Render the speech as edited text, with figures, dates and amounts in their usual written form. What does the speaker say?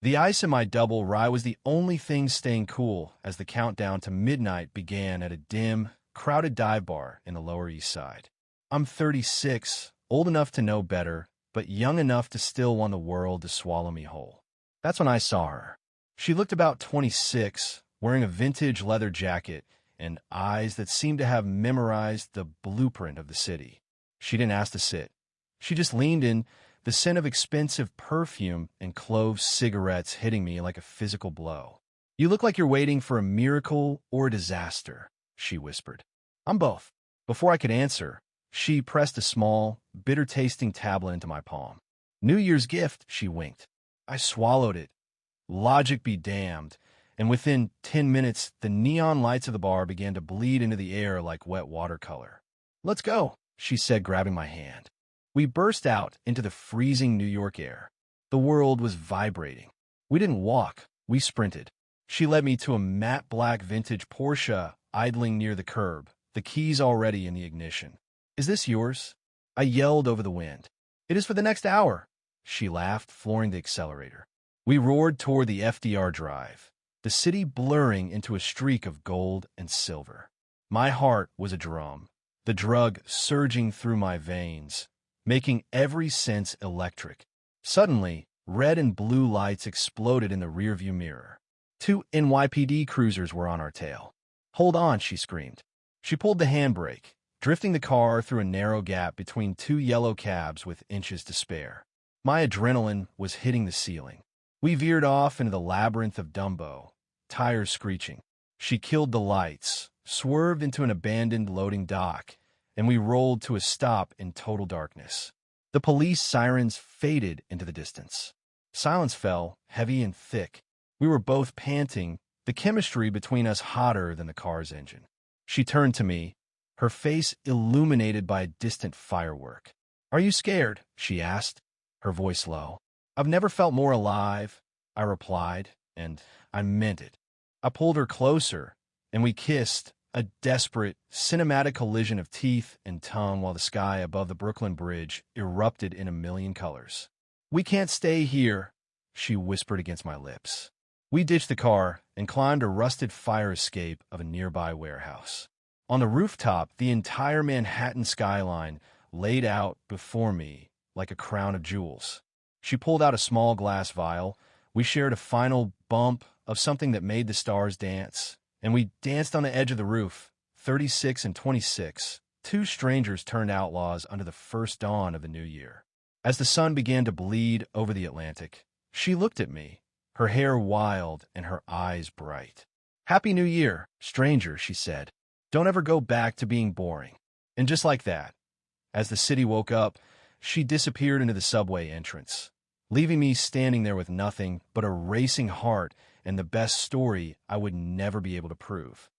The ice in my double rye was the only thing staying cool as the countdown to midnight began at a dim, crowded dive bar in the Lower East Side. I'm 36, old enough to know better, but young enough to still want the world to swallow me whole. That's when I saw her. She looked about 26, wearing a vintage leather jacket and eyes that seemed to have memorized the blueprint of the city. She didn't ask to sit. She just leaned in, the scent of expensive perfume and clove cigarettes hitting me like a physical blow. "You look like you're waiting for a miracle or a disaster," she whispered. "I'm both." Before I could answer, she pressed a small, bitter-tasting tablet into my palm. "New Year's gift," she winked. I swallowed it. Logic be damned, and within 10 minutes, the neon lights of the bar began to bleed into the air like wet watercolor. "Let's go," she said, grabbing my hand. We burst out into the freezing New York air. The world was vibrating. We didn't walk, we sprinted. She led me to a matte black vintage Porsche idling near the curb, the keys already in the ignition. "Is this yours?" I yelled over the wind. "It is for the next hour," she laughed, flooring the accelerator. We roared toward the FDR Drive, the city blurring into a streak of gold and silver. My heart was a drum, the drug surging through my veins, making every sense electric. Suddenly, red and blue lights exploded in the rearview mirror. 2 NYPD cruisers were on our tail. "Hold on," she screamed. She pulled the handbrake, drifting the car through a narrow gap between 2 yellow cabs with inches to spare. My adrenaline was hitting the ceiling. We veered off into the labyrinth of Dumbo, tires screeching. She killed the lights, swerved into an abandoned loading dock, and we rolled to a stop in total darkness. The police sirens faded into the distance. Silence fell, heavy and thick. We were both panting, the chemistry between us hotter than the car's engine. She turned to me, her face illuminated by a distant firework. "Are you scared?" she asked, her voice low. "I've never felt more alive," I replied, and I meant it. I pulled her closer, and we kissed, a desperate, cinematic collision of teeth and tongue while the sky above the Brooklyn Bridge erupted in a million colors. "We can't stay here," she whispered against my lips. We ditched the car and climbed a rusted fire escape of a nearby warehouse. On the rooftop, the entire Manhattan skyline laid out before me like a crown of jewels. She pulled out a small glass vial. We shared a final bump of something that made the stars dance, and we danced on the edge of the roof, 36 and 26, 2 strangers turned outlaws under the first dawn of the new year. As the sun began to bleed over the Atlantic, she looked at me, her hair wild and her eyes bright. "Happy New Year, stranger," she said. "Don't ever go back to being boring." And just like that, as the city woke up, she disappeared into the subway entrance, leaving me standing there with nothing but a racing heart and the best story I would never be able to prove.